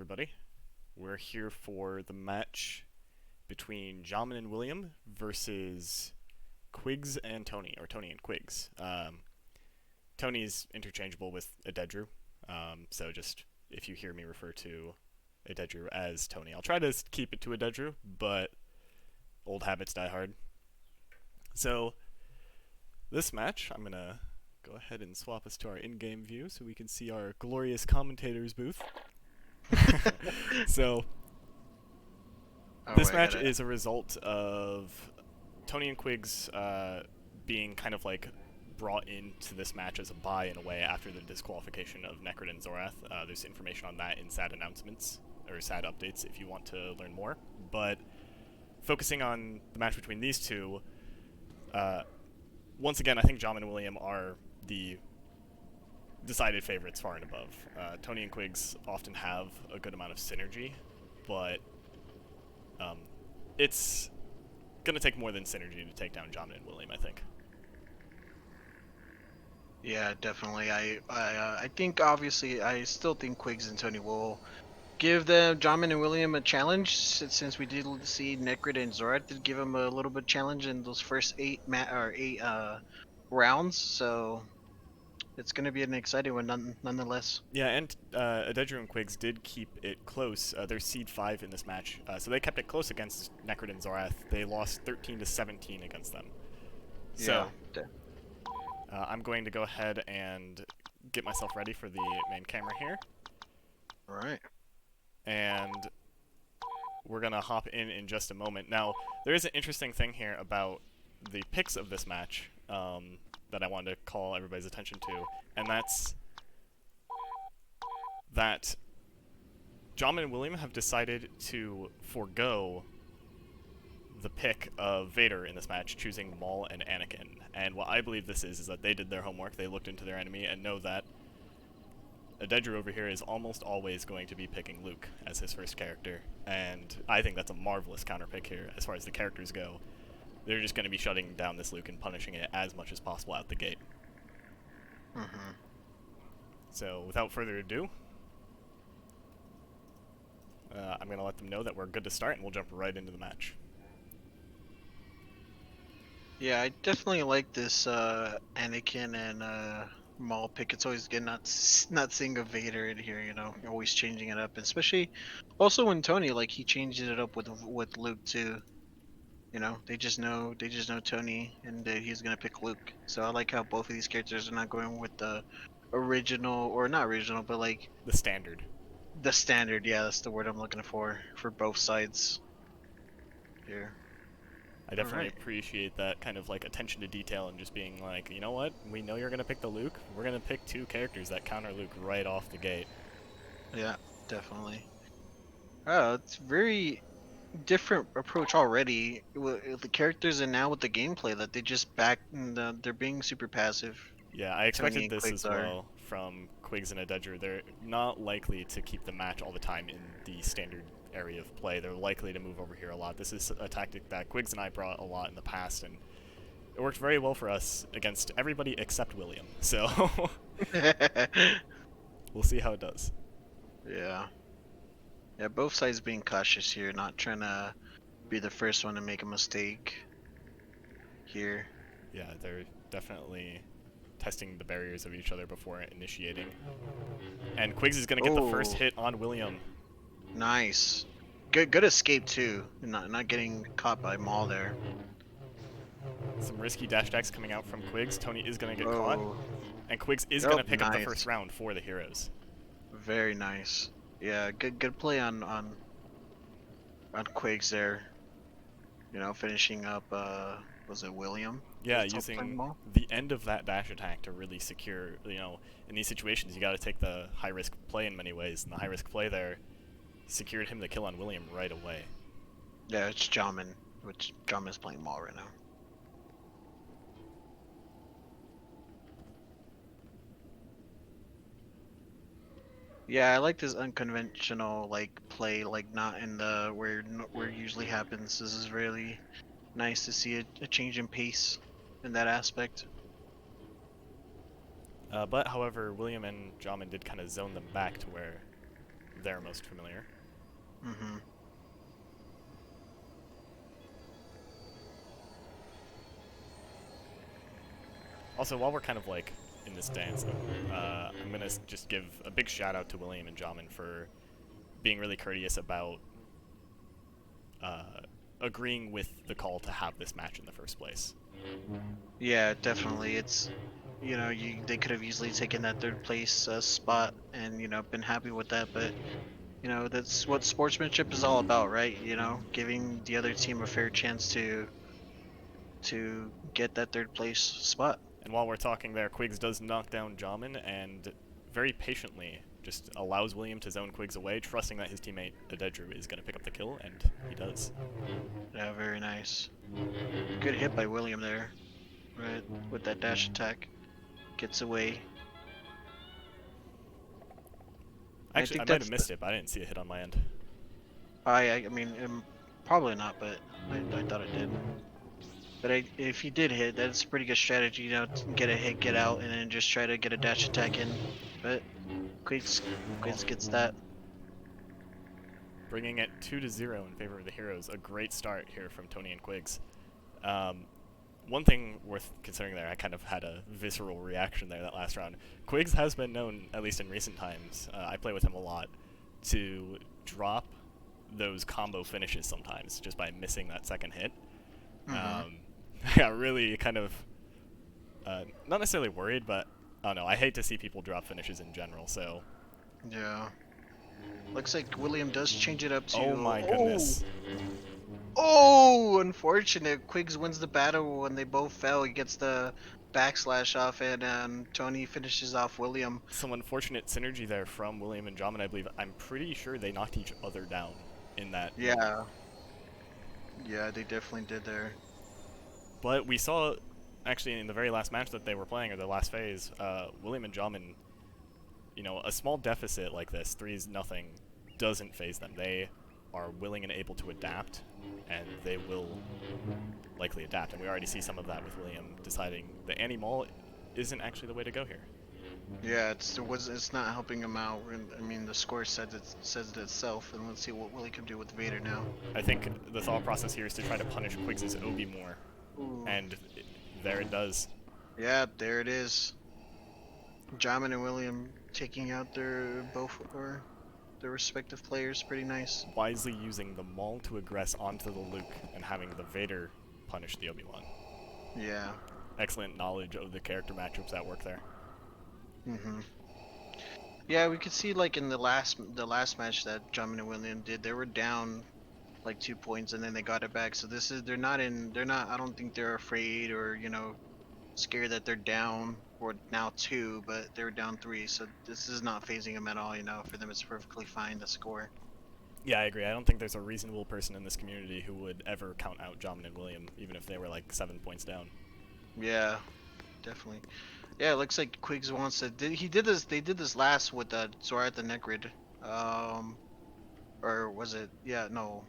everybody. We're here for the match between Jamen-William versus Quigz and Tony, or Tony and Quigz. Tony's interchangeable with Aededru, so just if you hear me refer to Aededru as Tony, I'll try to keep it to Aededru, but old habits die hard. So this match, I'm gonna go ahead and swap us to our in-game view so we can see our glorious commentators booth. So this match is a result of Tony and Quigz being kind of like brought into this match as a bye in a way after the disqualification of Necrid-Xorath. There's information on that in SADD announcements or SADD updates if you want to learn more. But focusing on the match between these two, once again, I think Jamen-William are the decided favorites far and above. Tony and Quigz often have a good amount of synergy, but it's gonna take more than synergy to take down Jamen-William, I think. Yeah, definitely. I think obviously I still think Quigz and Tony will give Jamen-William a challenge since we did see Necrid and Xorath did give him a little bit of challenge in those first eight rounds. So it's going to be an exciting one nonetheless. Yeah, and Aededru and Quigz did keep it close. They're seed 5 in this match, so they kept it close against Necrid and Xorath. They lost 13-17 against them. So yeah. I'm going to go ahead and get myself ready for the main camera here. All right. And we're going to hop in just a moment. Now, there is an interesting thing here about the picks of this match that I wanted to call everybody's attention to, and that's that Jamen-William have decided to forego the pick of Vader in this match, choosing Maul and Anakin. And what I believe this is that they did their homework, they looked into their enemy, and know that Aededru over here is almost always going to be picking Luke as his first character, and I think that's a marvelous counter pick here as far as the characters go. They're just going to be shutting down this Luke and punishing it as much as possible out the gate. Mm-hmm. So without further ado, I'm going to let them know that we're good to start, and we'll jump right into the match. Yeah, I definitely like this Anakin and Maul pick. It's always good not seeing a Vader in here, you know, always changing it up, especially also when Tony, like, he changes it up with Luke too. You know, they just know Tony, and that he's gonna pick Luke. So I like how both of these characters are not going with the original, or not original, but like the standard. The standard, yeah, that's the word I'm looking for both sides here. I definitely appreciate that kind of like attention to detail and just being like, you know what, we know you're gonna pick the Luke. We're gonna pick two characters that counter Luke right off the gate. Yeah, definitely. Oh, it's very different approach already with the characters and now with the gameplay that they just they're being super passive. Yeah, I expected this as well from Quigz and Aededru. They're not likely to keep the match all the time in the standard area of play. They're likely to move over here a lot. This is a tactic that Quigz and I brought a lot in the past, and it worked very well for us against everybody except William. So we'll see how it does. Yeah. Yeah, both sides being cautious here, not trying to be the first one to make a mistake here. Yeah, they're definitely testing the barriers of each other before initiating. And Quigz is going to get the first hit on William. Nice. Good escape too. Not getting caught by Maul there. Some risky dash attacks coming out from Quigz. Tony is going to get caught. And Quigz is going to pick up the first round for the heroes. Very nice. Yeah, good play on Quigz there. You know, finishing up was it William? Yeah, using the end of that dash attack to really secure, you know, in these situations you got to take the high risk play in many ways, and the high risk play there secured him the kill on William right away. Yeah, it's Jamen, which Jamen's playing Maul right now. Yeah, I like this unconventional like play, like not in the where it usually happens. This is really nice to see a change in pace in that aspect. But however, William and Jamen did kind of zone them back to where they're most familiar. Mm-hmm. Also, while we're kind of like in this dance, I'm gonna just give a big shout out to William and Jamin for being really courteous about agreeing with the call to have this match in the first place. Yeah, definitely. It's, they could have easily taken that third place spot and been happy with that, but that's what sportsmanship is all about, right? Giving the other team a fair chance to get that third place spot. And while we're talking there, Quigz does knock down Jamin and very patiently just allows William to zone Quigz away, trusting that his teammate Aededru is going to pick up the kill, and he does. Yeah, very nice. Good hit by William there, right? With that dash attack. Gets away. Actually, I might have missed it, but I didn't see a hit on my end. I mean, probably not, but I thought it did. But if he did hit, that's a pretty good strategy, to get a hit, get out, and then just try to get a dash attack in. But Quigz gets that. Bringing it 2-0 in favor of the heroes. A great start here from Tony and Quigz. One thing worth considering there, I kind of had a visceral reaction there that last round. Quigz has been known, at least in recent times, I play with him a lot, to drop those combo finishes sometimes just by missing that second hit. Mm-hmm. I got really kind of, not necessarily worried, but I don't know, I hate to see people drop finishes in general, so. Yeah. Looks like William does change it up to... Oh my goodness. Oh, unfortunate. Quigz wins the battle when they both fell. He gets the backslash off, and Tony finishes off William. Some unfortunate synergy there from William and Jamin, I believe. I'm pretty sure they knocked each other down in that. Yeah. Yeah, they definitely did there. But we saw, actually, in the very last match that they were playing, or the last phase, William and Jamin, a small deficit like this, 3-0, doesn't phase them. They are willing and able to adapt, and they will likely adapt. And we already see some of that with William deciding that anti-maul isn't actually the way to go here. Yeah, it's not helping him out. I mean, the score says it itself, and let's see what Willie can do with Vader now. I think the thought process here is to try to punish Quigz' Obi more. Ooh. And there it does. Yeah, there it is. Jamin and William taking out their respective players. Pretty nice. Wisely using the Maul to aggress onto the Luke and having the Vader punish the Obi-Wan. Yeah. Excellent knowledge of the character matchups at work there. Mhm. Yeah, we could see like in the last match that Jamin and William did, they were down like 2 points and then they got it back. So they're not I don't think they're afraid or scared that they're down or now 2, but they're down 3. So this is not phasing them at all. For them it's perfectly fine to score. Yeah, I agree. I don't think there's a reasonable person in this community who would ever count out Jamin and William, even if they were like 7 points down. Yeah, definitely. Yeah, it looks like Quigz wants to. He did this. They did this last with Xorath and Necrid. Or was it? Yeah, no.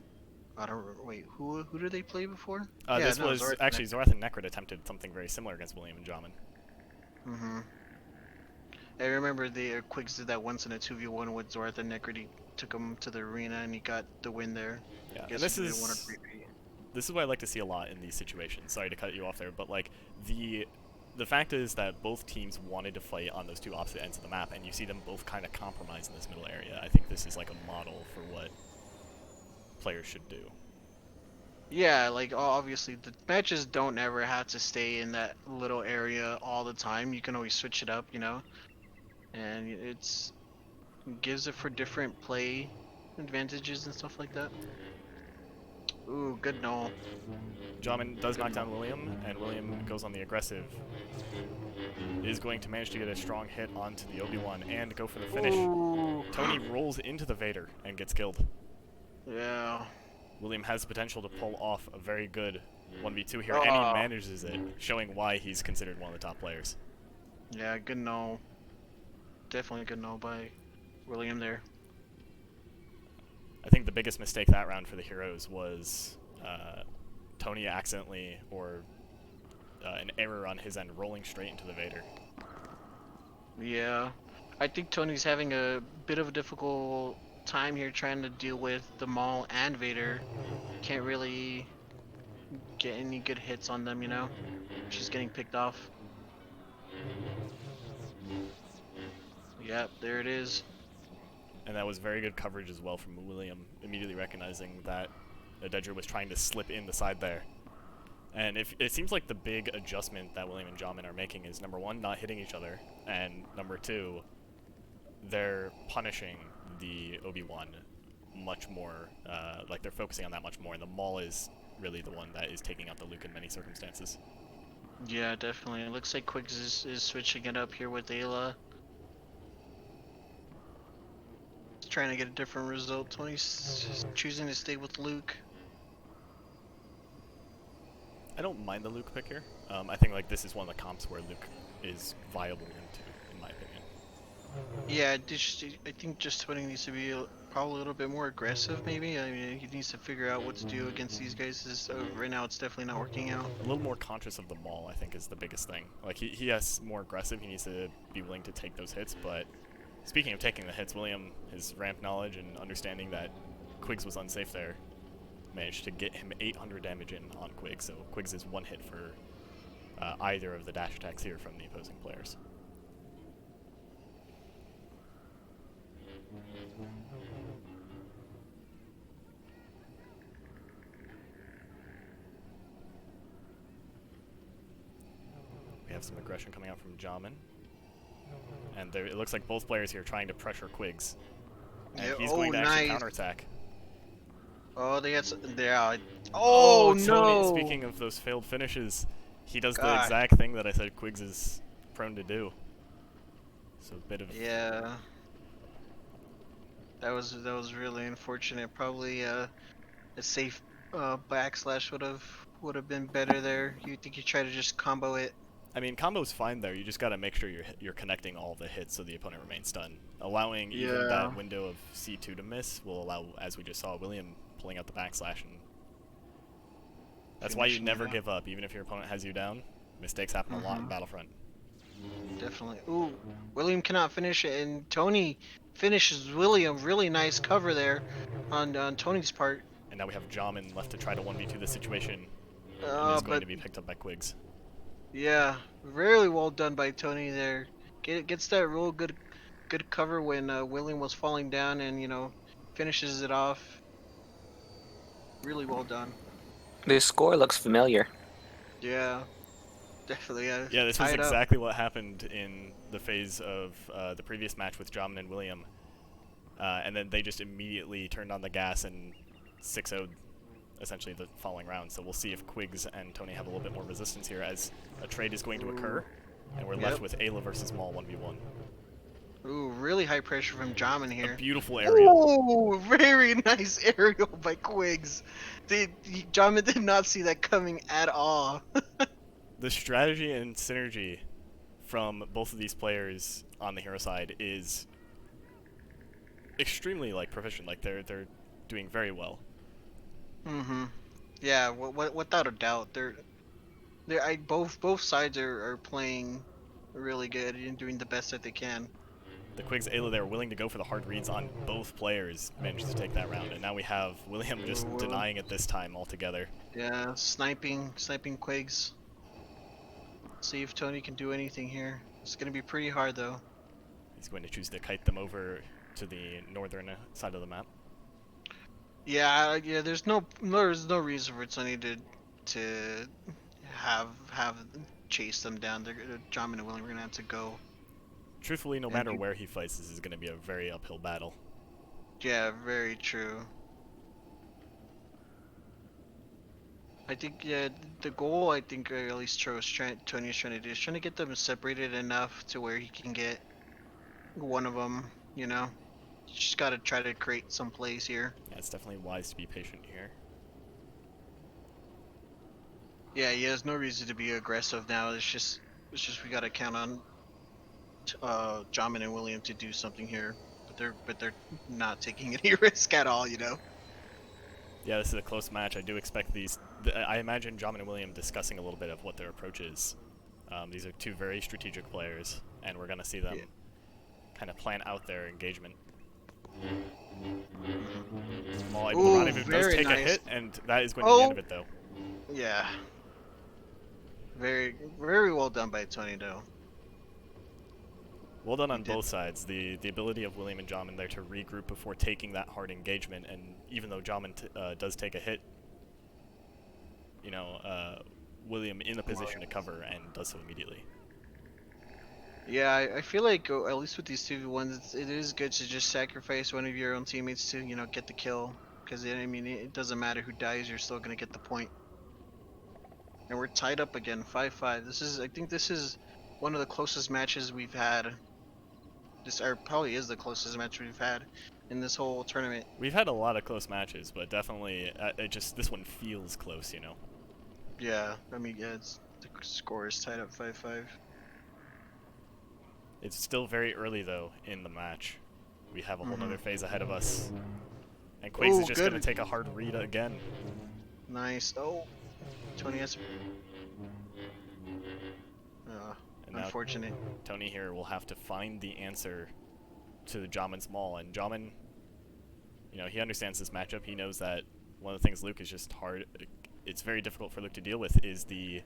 I don't. Wait, who did they play before? This was actually Xorath and Necrid attempted something very similar against William and Jamin. Mhm. I remember the Quigz did that once in a 2v1 with Xorath and Necrid. He took him to the arena and he got the win there. Yeah, and this is what I like to see a lot in these situations. Sorry to cut you off there, but like the fact is that both teams wanted to fight on those two opposite ends of the map, and you see them both kind of compromise in this middle area. I think this is like a model for what players should do. Yeah, like obviously the matches don't ever have to stay in that little area all the time. You can always switch it up, and it gives it for different play advantages and stuff like that. Ooh, good null. Jamin does knock down William, and William goes on the aggressive. Is going to manage to get a strong hit onto the Obi-Wan and go for the finish. Ooh. Tony rolls into the Vader and gets killed. Yeah. William has the potential to pull off a very good 1v2 here, and he manages it, showing why he's considered one of the top players. Yeah, good null. Definitely a good null by William there. I think the biggest mistake that round for the heroes was Tony accidentally, or an error on his end, rolling straight into the Vader. Yeah, I think Tony's having a bit of a difficult time here trying to deal with the Maul and Vader. Can't really get any good hits on them, you know? She's getting picked off. Yep, there it is. And that was very good coverage as well from William, immediately recognizing that Aededru was trying to slip in the side there. And it seems like the big adjustment that William and Jamin are making is, number one, not hitting each other, and number two, they're punishing the Obi-Wan much more, like they're focusing on that much more, and the Maul is really the one that is taking out the Luke in many circumstances. Yeah, definitely. It looks like Quigz is switching it up here with Ayla. Trying to get a different result. Tony's choosing to stay with Luke. I don't mind the Luke pick here. I think like this is one of the comps where Luke is viable in my opinion. Yeah, I think just Tony needs to be probably a little bit more aggressive, maybe. I mean, he needs to figure out what to do against these guys. Right now, it's definitely not working out. A little more conscious of the Maul, I think, is the biggest thing. Like, he has more aggressive. He needs to be willing to take those hits, but speaking of taking the hits, William, his ramp knowledge and understanding that Quigz was unsafe there, managed to get him 800 damage in on Quigz, so Quigz is one hit for either of the dash attacks here from the opposing players. We have some aggression coming out from Jamin. And it looks like both players here trying to pressure Quigz. And Yeah, he's going to actually nice. counterattack. Oh, they got some, oh Tony, no! speaking of those failed finishes, he does the God. exact thing that I said Quigz is prone to do. So a bit of Yeah. That was really unfortunate. Probably a safe backslash would have been better there. You think you try to just combo it? I mean, combo's fine there. You just got to make sure you're connecting all the hits so the opponent remains stunned. Allowing even that window of C2 to miss will allow, as we just saw, William pulling out the backslash. And that's why you never give up, even if your opponent has you down. Mistakes happen a lot in Battlefront. Definitely. Ooh, William cannot finish it, and Tony finishes William. Really nice cover there on Tony's part. And now we have Jamin left to try to 1v2 this situation. And is going to be picked up by Quigz. Yeah, really well done by Tony there. Gets that real good cover when William was falling down, and you know, finishes it off. Really well done. The score looks familiar. Yeah, definitely. Yeah, this was exactly what happened in the phase of the previous match with Jamin and William. And then they just immediately turned on the gas and 6-0'd essentially the following round. So we'll see if Quigz and Tony have a little bit more resistance here as a trade is going to occur. And we're left with Ayla versus Maul 1v1. Ooh, really high pressure from Jamin here. A beautiful aerial. Ooh, very nice aerial by Quigz. Jamin did not see that coming at all. The strategy and synergy from both of these players on the hero side is extremely proficient. Like they're doing very well. Yeah, without a doubt, both sides are playing really good and doing the best that they can. The Quigz Ayla there willing to go for the hard reads on both players managed to take that round, and now we have William just denying it this time altogether. Yeah, sniping Quigz. See if Tony can do anything here. It's gonna be pretty hard though. He's going to choose to kite them over to the northern side of the map. Yeah. There's no reason for Tony to have chase them down. Jamin and William are gonna have to go. Truthfully, no matter where he fights, this is going to be a very uphill battle. Yeah, very true. I think the goal at least Tony is trying to do is trying to get them separated enough to where he can get one of them. You know, just gotta try to create some plays here. Yeah, it's definitely wise to be patient here. Yeah, he has no reason to be aggressive now. It's just we gotta count on Jamin and William to do something here, but they're not taking any risk at all. You know. Yeah, this is a close match. I do expect I imagine Jamin and William discussing a little bit of what their approach is. These are two very strategic players, and we're going to see them kind of plan out their engagement. Small able to Ooh, rendezvous, does very take a nice. hit, and that is going to be the end of it, though. Yeah. Very, very well done by Tony, though. Well done He on did. both sides. The ability of William and Jamin there to regroup before taking that hard engagement, and even though Jamin does take a hit, you know, William in a position to cover and does so immediately. Yeah, I feel like at least with these 2v1s, it is good to just sacrifice one of your own teammates to, you know, get the kill. Because, I mean, it doesn't matter who dies, you're still going to get the point. And we're tied up again, 5-5. I think this is one of the closest matches we've had. Or probably is the closest match we've had in this whole tournament. We've had a lot of close matches, but definitely, this one feels close, you know. Yeah, I mean, yeah, the score is tied up 5-5. It's still very early, though, in the match. We have a whole other phase ahead of us. And Quigz is just going to take a hard read again. Nice. Oh, Tony has... And now unfortunate. Tony here will have to find the answer to the Jamin's maul. And Jamin, you know, he understands this matchup. He knows that one of the things Luke is just hard... It's very difficult for Luke to deal with is the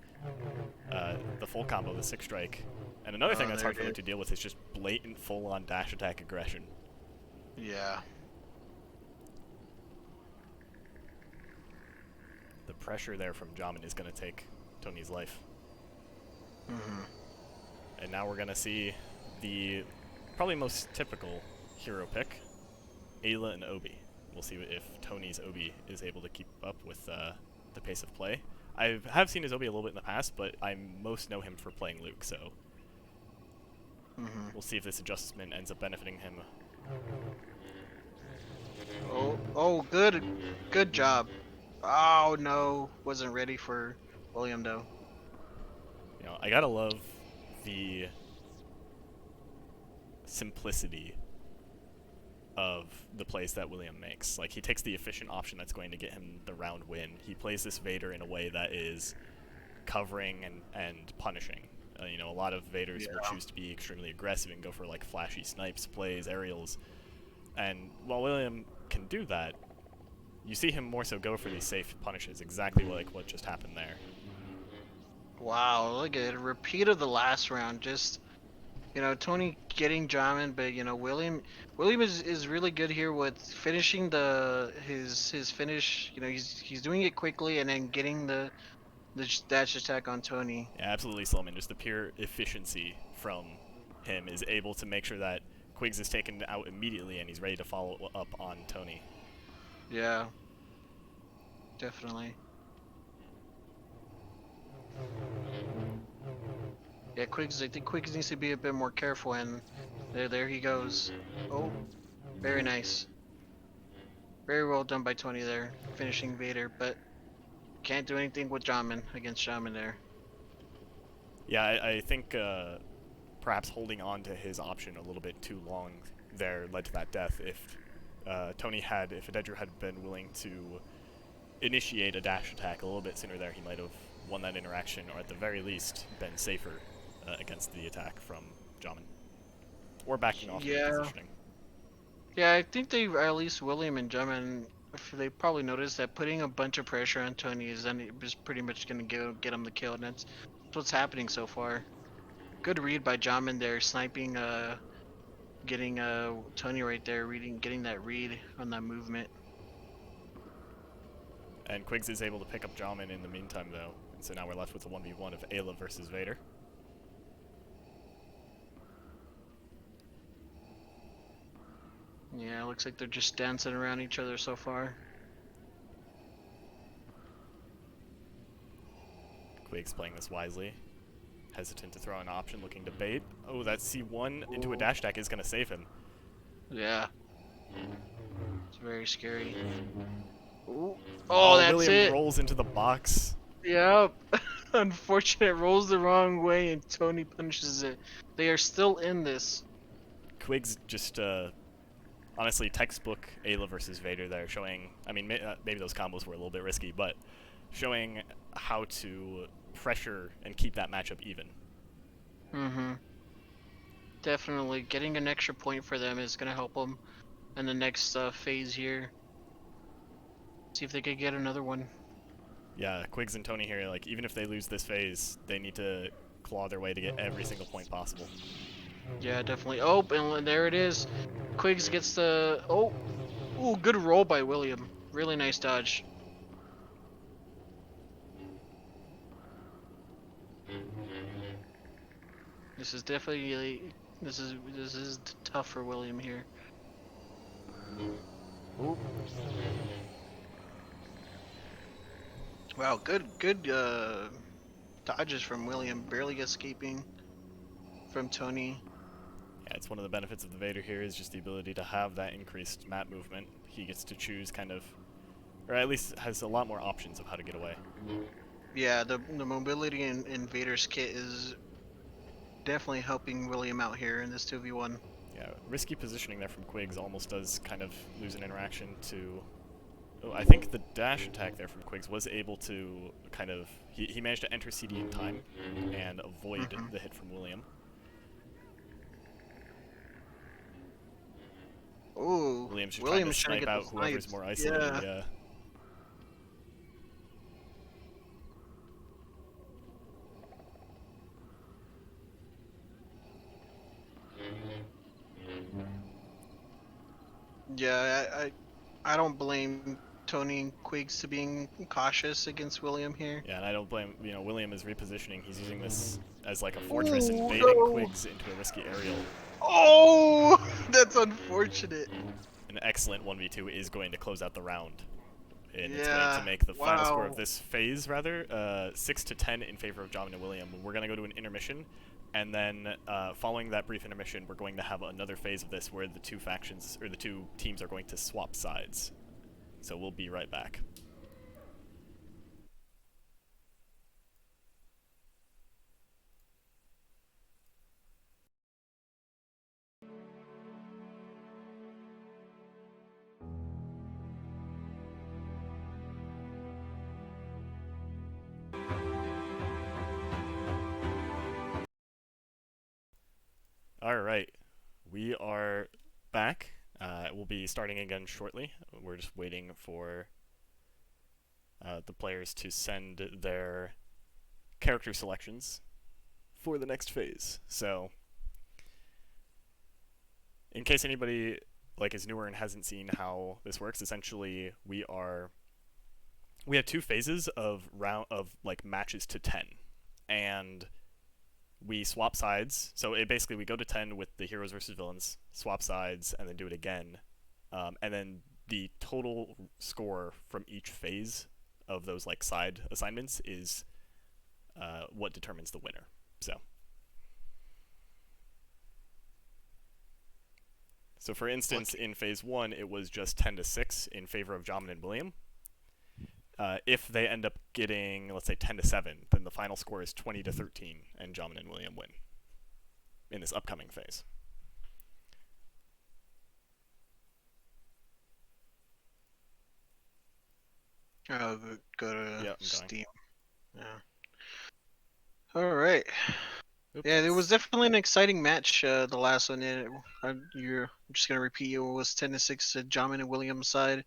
full combo, the 6-strike. And another thing that's hard for Luke to deal with is just blatant full-on dash attack aggression. Yeah. The pressure there from Jamin is going to take Tony's life. And now we're going to see the probably most typical hero pick, Ayla and Obi. We'll see if Tony's Obi is able to keep up with the pace of play. I have seen his Obi a little bit in the past, but I most know him for playing Luke, so we'll see if this adjustment ends up benefiting him. Oh, good job. Oh no, wasn't ready for William though. You know, I gotta love the simplicity of the plays that William makes. Like, he takes the efficient option that's going to get him the round win. He plays this Vader in a way that is covering and punishing. You know, a lot of Vaders will choose to be extremely aggressive and go for, like, flashy snipes, plays, aerials. And while William can do that, you see him more so go for these safe punishes, exactly like what just happened there. Wow, look at it. A repeat of the last round. Just, you know, Tony getting Jamin, but, you know, William is really good here with finishing his finish. You know, he's doing it quickly and then getting the dash attack on Tony. Yeah, absolutely, Slowman. Just the pure efficiency from him is able to make sure that Quigz is taken out immediately and he's ready to follow up on Tony. Yeah, definitely. Yeah, Quigz, I think Quigz needs to be a bit more careful, and there he goes. Oh, very nice. Very well done by Tony there, finishing Vader, but can't do anything with Jamin, against Jamin there. Yeah, I think perhaps holding on to his option a little bit too long there led to that death. If Aededru had been willing to initiate a dash attack a little bit sooner there, he might have won that interaction, or at the very least been safer against the attack from Jamin. Or backing off the positioning. Yeah, I think they, at least William and Jamin, they probably noticed that putting a bunch of pressure on Tony is pretty much going to get him the kill, and that's what's happening so far. Good read by Jamin there, sniping, getting Tony right there, getting that read on that movement. And Quigz is able to pick up Jamin in the meantime, though. And so now we're left with a 1v1 of Ayla versus Vader. Yeah, looks like they're just dancing around each other so far. Quigz playing this wisely. Hesitant to throw an option, looking to bait. Oh, that C1 into a dash attack is going to save him. Yeah. It's very scary. Ooh. Oh, that's William it. rolls into the box. Yep. Unfortunate, rolls the wrong way and Tony punishes it. They are still in this. Quigz just, honestly, textbook Ayla versus Vader there, showing, I mean, maybe those combos were a little bit risky, but showing how to pressure and keep that matchup even. Definitely. Getting an extra point for them is going to help them in the next phase here. See if they could get another one. Yeah, Quigz and Tony here, like, even if they lose this phase, they need to claw their way to get every single point possible. Yeah, definitely. Oh, and there it is. Quigz gets the... Oh! Ooh, good roll by William. Really nice dodge. This is definitely... This is tough for William here. Ooh. Wow, good dodges from William, barely escaping from Tony. Yeah, it's one of the benefits of the Vader here is just the ability to have that increased map movement. He gets to choose kind of, or at least has a lot more options of how to get away. Yeah, the mobility in Vader's kit is definitely helping William out here in this 2v1. Yeah, risky positioning there from Quigz almost does kind of lose an interaction to... Oh, I think the dash attack there from Quigz was able to kind of... He managed to enter CD in time and avoid the hit from William. Ooh, William's just William's trying to snipe out whoever's more isolated, yeah. Yeah, I don't blame Tony and Quigz to being cautious against William here. Yeah, and I don't blame, you know, William is repositioning. He's using this as like a fortress and baiting Quigz into a risky aerial. Oh, that's unfortunate. An excellent 1v2 is going to close out the round. And it's going to make the final score of this phase, rather, 6-10 in favor of Jamen-William. We're going to go to an intermission, and then following that brief intermission, we're going to have another phase of this where the two factions, or the two teams are going to swap sides. So we'll be right back. Alright, we are back. We'll be starting again shortly. We're just waiting for the players to send their character selections for the next phase. So, in case anybody like is newer and hasn't seen how this works, essentially we have two phases of like matches to 10, and we swap sides. So basically we go to 10 with the heroes versus villains, swap sides, and then do it again. And then the total score from each phase of those like side assignments is what determines the winner. So for instance, in phase 1, it was just 10-6 in favor of Jamen-William. If they end up getting, let's say, 10-7, then the final score is 20-13, and Jamen-William win in this upcoming phase. Oh, go to Steam. Going. Yeah. All right. Oops. Yeah, it was definitely an exciting match. The last one, I'm just gonna repeat. It was 10-6 to Jamen-William's side.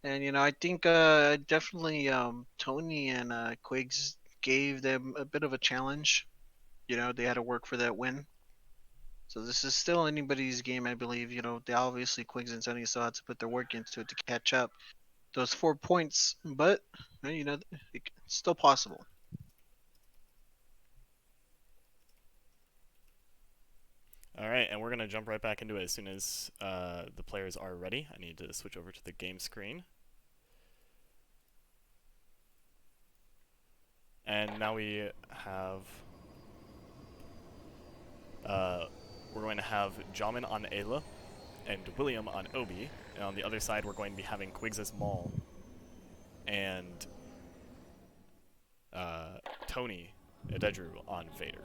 And you know, I think definitely Tony and Quigz gave them a bit of a challenge. You know, they had to work for that win. So this is still anybody's game, I believe. You know, they obviously Quigz and Tony still had to put their work into it to catch up those 4 points, but you know, it's still possible. All right, and we're gonna jump right back into it as soon as the players are ready. I need to switch over to the game screen. And now we have, we're going to have Jamen on Ayla and William on Obi. And on the other side, we're going to be having Quigz as Maul and Tony Aededru on Vader.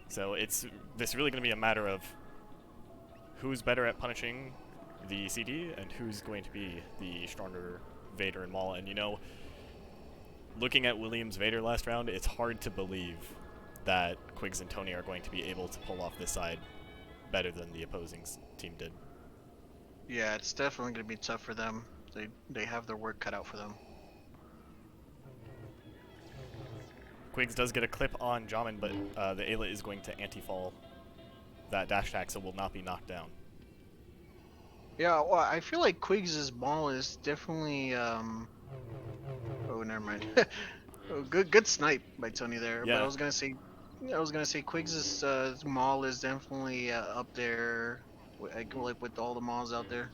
So it's really going to be a matter of who's better at punishing the CD and who's going to be the stronger Vader and Maul. And you know, looking at William's Vader last round, it's hard to believe that Quigz and Tony are going to be able to pull off this side better than the opposing team did. Yeah, it's definitely gonna be tough for them. They have their work cut out for them. Quigz does get a clip on Jamin, but the Ayla is going to anti-fall that dash attack, so will not be knocked down. Yeah, well, I feel like Quiggs' maul is definitely Oh, never mind. Oh, good snipe by Tony there. Yeah. But I was gonna say Quiggs' maul is definitely up there, like with all the mauls out there.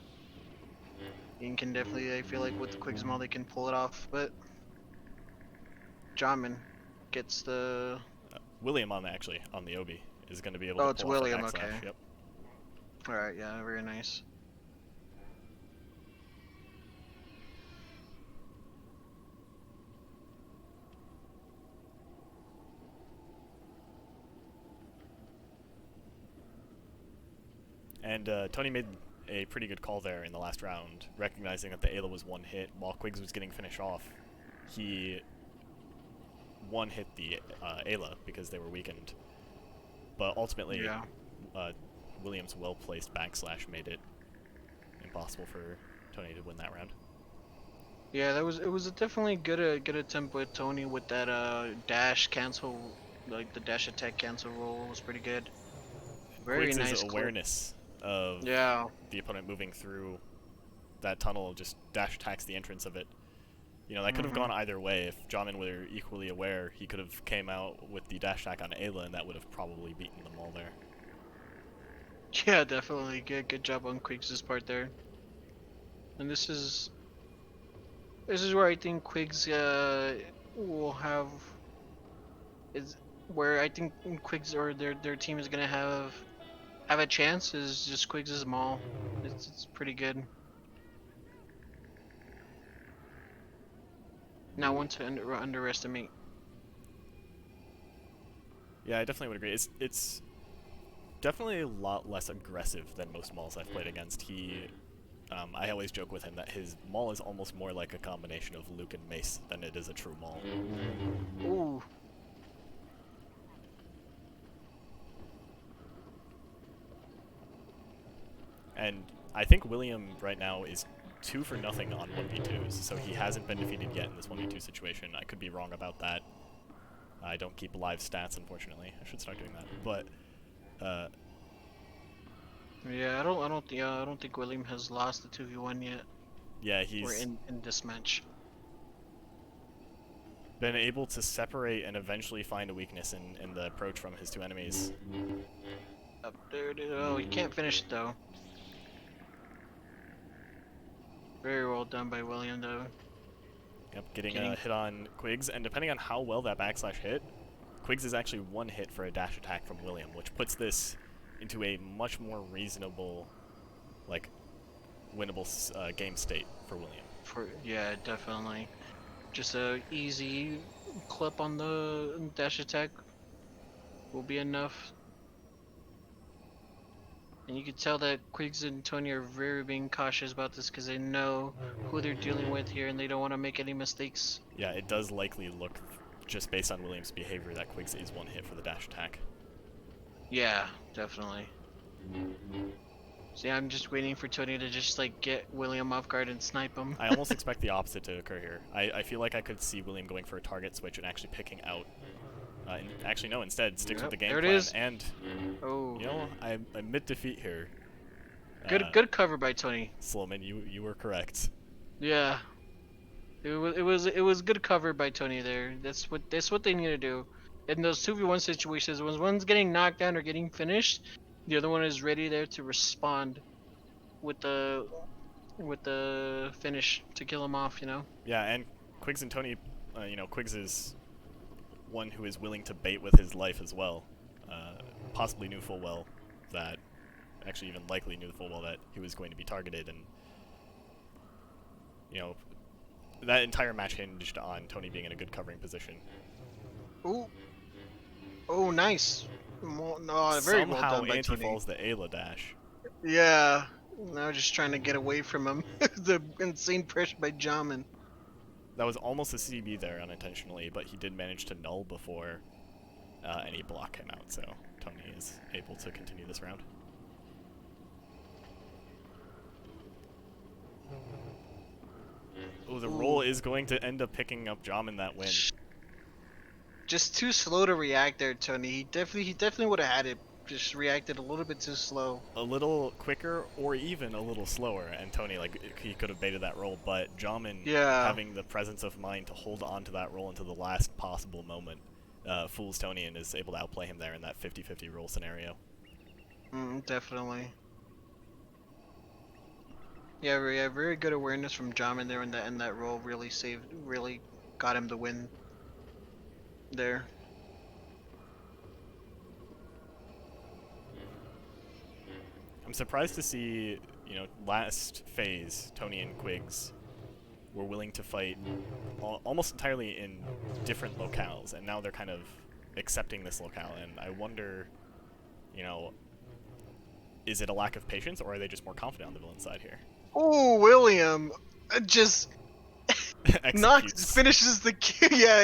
You can definitely, I feel like with the Quiggs maul they can pull it off, but Jamin gets the. William on the Obi is going to be able Oh, to it's pull off a William. backslash. Okay. Yep. All right. Yeah. Very nice. And Tony made a pretty good call there in the last round, recognizing that the Ayla was one hit while Quigz was getting finished off. He one hit the Ayla because they were weakened, but ultimately, Yeah. William's well-placed backslash made it impossible for Tony to win that round. Yeah, it was a definitely good attempt with Tony with that dash cancel, like the dash attack cancel roll was pretty good. Very Quigz' nice clip. awareness of Yeah. the opponent moving through that tunnel just dash attacks the entrance of it. You know, that could have gone either way. If Jamin were equally aware, he could have came out with the dash attack on Ayla, and that would have probably beaten them all there. Yeah, definitely good job on Quiggs' part there. And this is where I think Quiggs will have is where I think Quiggs or their team is gonna have a chance is just Quiggs' maul. It's pretty good. Not one to underestimate. Yeah, I definitely would agree. It's definitely a lot less aggressive than most mauls I've played against. I always joke with him that his maul is almost more like a combination of Luke and Mace than it is a true maul. Ooh. And I think William right now is 2-0 on 1v2s, so he hasn't been defeated yet in this 1v2 situation. I could be wrong about that. I don't keep live stats, unfortunately. I should start doing that. But Yeah, I don't think William has lost the 2v1 yet. yeah, Or he's in this match. been able to separate and eventually find a weakness in the approach from his two enemies. Up there, oh, he can't finish it though. Very well done by William though. Yep, getting a hit on Quigz, and depending on how well that backslash hit, Quigz is actually one hit for a dash attack from William, which puts this into a much more reasonable, like, winnable game state for William. Yeah, definitely. Just a easy clip on the dash attack will be enough. And you can tell that Quiggs and Tony are very being cautious about this because they know who they're dealing with here and they don't want to make any mistakes. Yeah, it does likely look, just based on William's behavior, that Quigz is one hit for the dash attack. Yeah, definitely. See, I'm just waiting for Tony to just like get William off guard and snipe him. I almost expect the opposite to occur here. I feel like I could see William going for a target switch and actually picking out. Actually, no, instead, sticks with the game there it plan. is. And, Oh, you know, I'm mid-defeat here. good cover by Tony. Slowman, you were correct. Yeah, it was good cover by Tony there. That's what they need to do. In those 2v1 situations, when one's getting knocked down or getting finished, the other one is ready there to respond with the finish to kill him off. You know. Yeah, and Quigz and Tony, you know, Quigz is one who is willing to bait with his life as well. Possibly knew full well that, actually even likely knew full well that he was going to be targeted, and, you know, that entire match hinged on Tony being in a good covering position. Ooh. Oh, nice. No, very well Somehow done by Tony. anti-falls the Ayla dash. Yeah. Now just trying to get away from him. The insane pressure by Jamin. That was almost a CB there unintentionally, but he did manage to null before any block came out, so Tony is able to continue this round. Oh, the roll is going to end up picking up Jamin that win. Just too slow to react there, Tony. He definitely would have had it. Just reacted a little bit too slow. A little quicker or even a little slower, and Tony, like, he could have baited that roll, but Jamin, having the presence of mind to hold on to that roll until the last possible moment, fools Tony and is able to outplay him there in that 50-50 roll scenario. Definitely. Yeah, very good awareness from Jamin there, and that roll really got him the win there. I'm surprised to see, you know, last phase, Tony and Quigz were willing to fight almost entirely in different locales, and now they're kind of accepting this locale, and I wonder, you know, is it a lack of patience, or are they just more confident on the villain side here? Oh, William just finishes the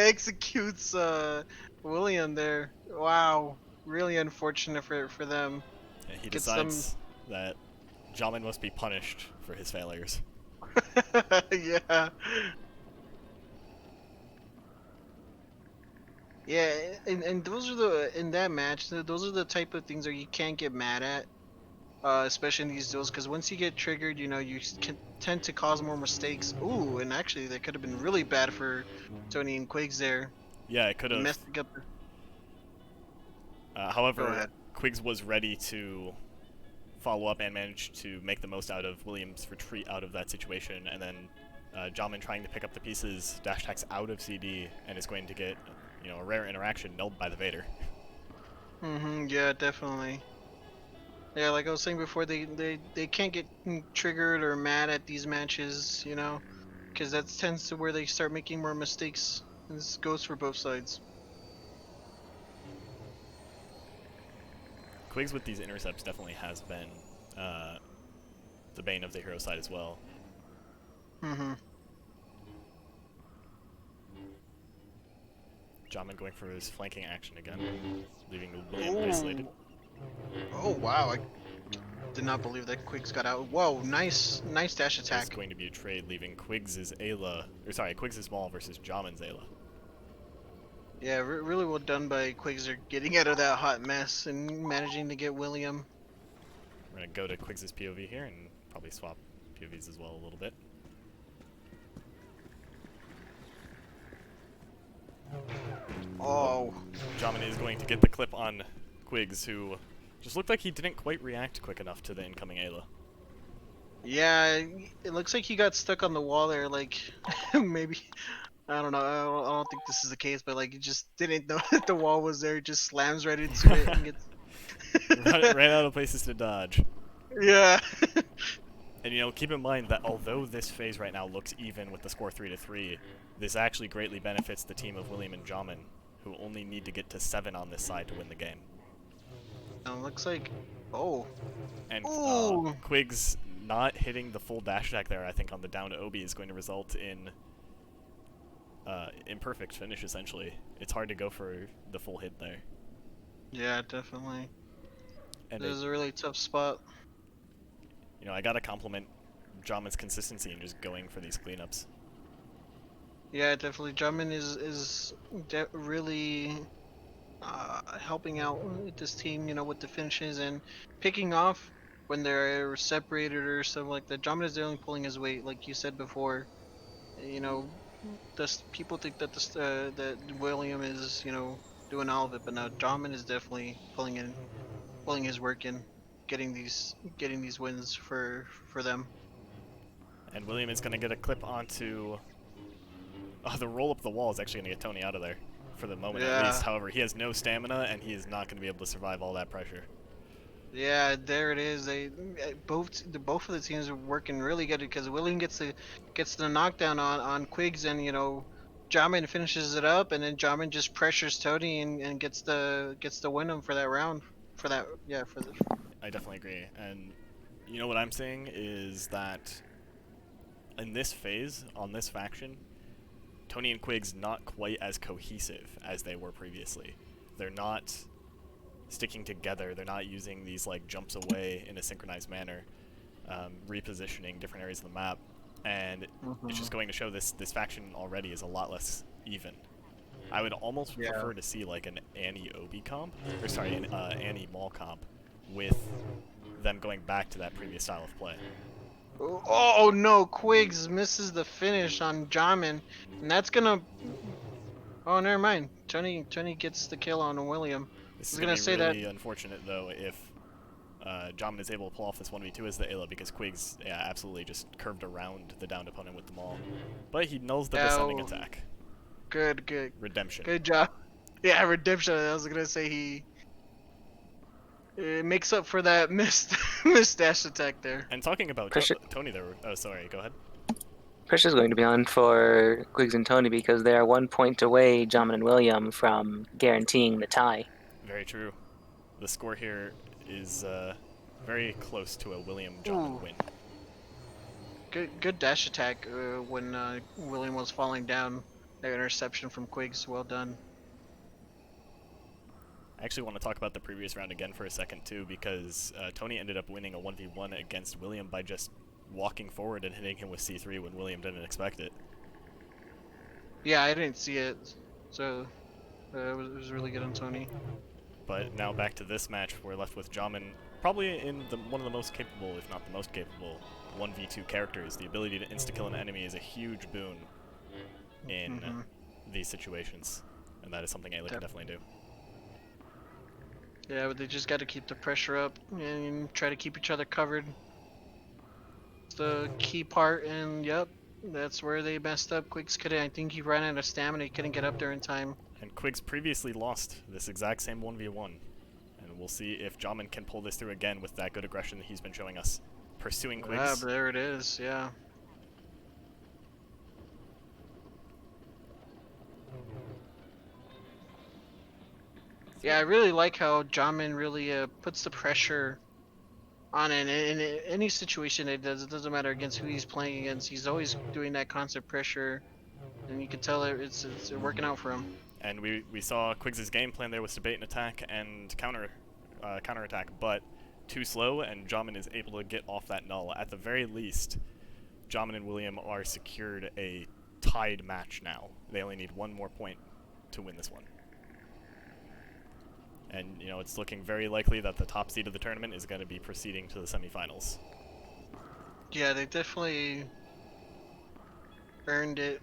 executes William there. Wow, really unfortunate for them. Yeah, he decides that Jamin must be punished for his failures. Yeah. Yeah, and those are in that match, those are the type of things that you can't get mad at, especially in these duels, because once you get triggered, you know, you can tend to cause more mistakes. Ooh, and actually that could have been really bad for Tony and Quigz there. Yeah, it could have. Messing up. However, Quigz was ready to follow up and managed to make the most out of William's retreat out of that situation, and then Jamin trying to pick up the pieces, dash attacks out of CD, and is going to get, you know, a rare interaction nulled by the Vader. Yeah, definitely. Yeah, like I was saying before, they can't get triggered or mad at these matches, you know, because that tends to where they start making more mistakes. And this goes for both sides. Quigz with these intercepts definitely has been the bane of the hero side as well. Jamin going for his flanking action again, leaving William isolated. Oh wow, I did not believe that Quigz got out. Whoa, nice dash attack. It's going to be a trade, leaving Quigz's Quigz's Maul versus Jamin's Ayla. Yeah, really well done by Quigz getting out of that hot mess and managing to get William. We're going to go to Quigz's POV here and probably swap POVs as well a little bit. Oh. Jamin is going to get the clip on Quigz, who just looked like he didn't quite react quick enough to the incoming Ayla. Yeah, it looks like he got stuck on the wall there, like, maybe, I don't know, I don't think this is the case, but like, he just didn't know that the wall was there, just slams right into it and gets... ran out of places to dodge. Yeah. And, you know, keep in mind that although this phase right now looks even with the score 3-3, this actually greatly benefits the team of William and Jamin, who only need to get to 7 on this side to win the game. Looks like... Oh. And Quigz not hitting the full dash attack there, I think, on the down to Obi is going to result in imperfect finish, essentially. It's hard to go for the full hit there. Yeah, definitely. And this is a really tough spot. You know, I gotta compliment Jamin's consistency in just going for these cleanups. Yeah, definitely. Jamin is really helping out with this team, you know, with the finishes and picking off when they're separated or something like that. Jamin is definitely pulling his weight, like you said before. You know, people think that that William is, you know, doing all of it, but now Jamin is definitely pulling his work in, getting these wins for them. And William is going to get a clip onto... the roll up the wall is actually going to get Tony out of there, for the moment at least. However, he has no stamina, and he is not going to be able to survive all that pressure. Yeah, there it is. Both of the teams are working really good because William gets the knockdown on Quigz, and you know, Jamin finishes it up, and then Jamin just pressures Tony and gets the win for that round. I definitely agree. And you know what I'm saying is that in this phase, on this faction, Tony and Quigz not quite as cohesive as they were previously. They're not sticking together. They're not using these like jumps away in a synchronized manner, repositioning different areas of the map. and it's just going to show this faction already is a lot less even. I would almost prefer to see like an Annie Obi comp, or sorry, an Annie Maul comp, with them going back to that previous style of play. Oh no, Quigz misses the finish on Jamin, and that's gonna. Oh, never mind. Tony gets the kill on William. This I is was going to be gonna say really unfortunate though if Jamin is able to pull off this 1v2 as the Ayla, because Quigz absolutely just curved around the downed opponent with the Maul. But he nulls the descending attack. Good. Redemption. Good job. Yeah, redemption. I was gonna say he makes up for that missed dash attack there. And talking about Tony there, oh sorry, go ahead. Pressure's going to be on for Quigz and Tony because they are 1 point away, Jamin and William, from guaranteeing the tie. Very true. The score here is very close to a William-Jamin win. Good dash attack when William was falling down. That interception from Quigz, well done. I actually want to talk about the previous round again for a second too, because Tony ended up winning a 1v1 against William by just walking forward and hitting him with C3 when William didn't expect it. Yeah, I didn't see it, so it was really good on Tony. But now back to this match, we're left with Jamin, probably in one of the most capable, if not the most capable, 1v2 characters. The ability to insta-kill an enemy is a huge boon in these situations, and that is something Ayla can definitely do. Yeah, but they just got to keep the pressure up and try to keep each other covered. It's the key part, and yep, that's where they messed up. Quigz couldn't, I think he ran out of stamina, he couldn't get up there in time. And Quigz previously lost this exact same 1v1, and we'll see if Jamin can pull this through again with that good aggression that he's been showing us. Pursuing Quigz. Yeah, there it is, yeah. Yeah, I really like how Jamin really puts the pressure on it in any situation it does. It doesn't matter against who he's playing against. He's always doing that constant pressure, and you can tell it's working out for him. And we saw Quigz' game plan there was to bait an attack and counter attack, but too slow, and Jamin is able to get off that null. At the very least, Jamin and William are secured a tied match now. They only need one more point to win this one. And, you know, it's looking very likely that the top seed of the tournament is going to be proceeding to the semifinals. Yeah, they definitely earned it.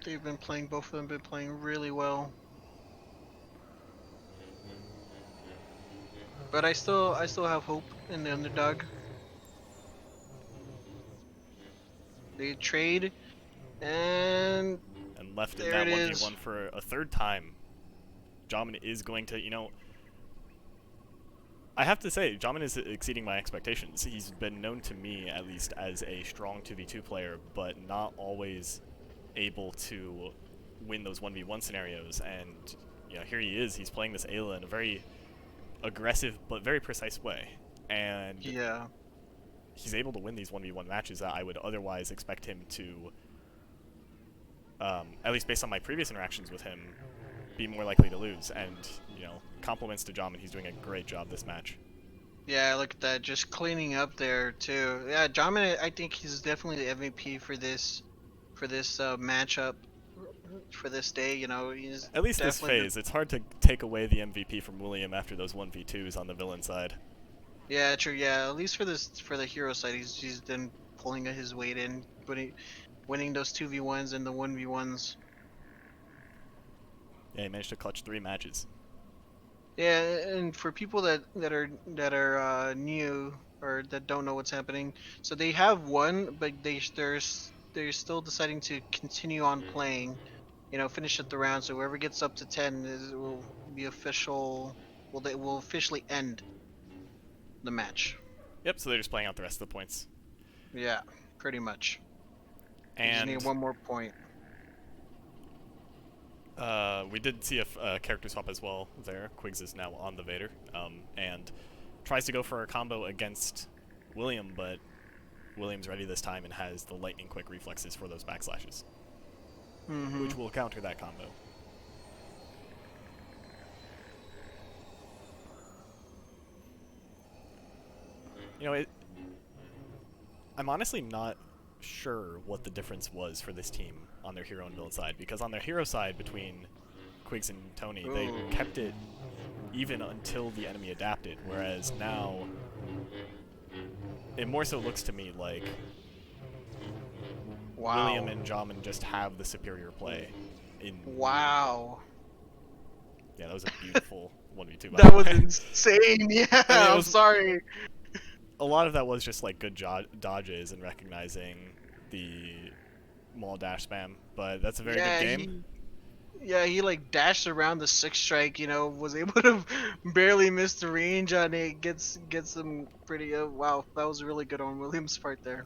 They've been playing, both of them been playing really well. But I still have hope in the underdog. They trade, and left in that 1v1 for a third time. Jamin is going to, you know, I have to say, Jamin is exceeding my expectations. He's been known to me, at least, as a strong 2v2 player, but not always able to win those 1v1 scenarios. And, you know, here he is. He's playing this Ayla in a very aggressive but very precise way. And yeah, he's able to win these 1v1 matches that I would otherwise expect him to, at least based on my previous interactions with him, be more likely to lose. And, you know, compliments to Jamin, he's doing a great job this match. Yeah, look at that, just cleaning up there too. Yeah, Jamin, I think he's definitely the MVP for this matchup, for this day. You know, he's at least this phase. It's hard to take away the MVP from William after those 1v2s on the villain side. Yeah, true. Yeah, at least for the hero side, he's been pulling his weight in, winning those 2v1s and the 1v1s. Yeah, he managed to clutch 3 matches. Yeah, and for people that are new or that don't know what's happening, so they have won, but they're still deciding to continue on playing. You know, finish at the round. So whoever gets up to 10 will be official. Well, they will officially end the match. Yep. So they're just playing out the rest of the points. Yeah, pretty much. And you just need one more point. We did see a character swap as well there. Quigz is now on the Vader, and tries to go for a combo against William, but William's ready this time and has the lightning quick reflexes for those backslashes, which will counter that combo. You know, I'm honestly not sure what the difference was for this team on their hero and villain side, because on their hero side between Quigz and Tony, they kept it even until the enemy adapted, whereas now it more so looks to me like William and Jamin just have the superior play. Wow. Yeah, that was a beautiful 1v2. That was insane. Yeah, I'm sorry. A lot of that was just like good dodges and recognizing the maul dash spam, but that's a very good game. He like dashed around the 6-strike, you know, was able to barely miss the range on it, gets them pretty, wow, that was really good on William's part there.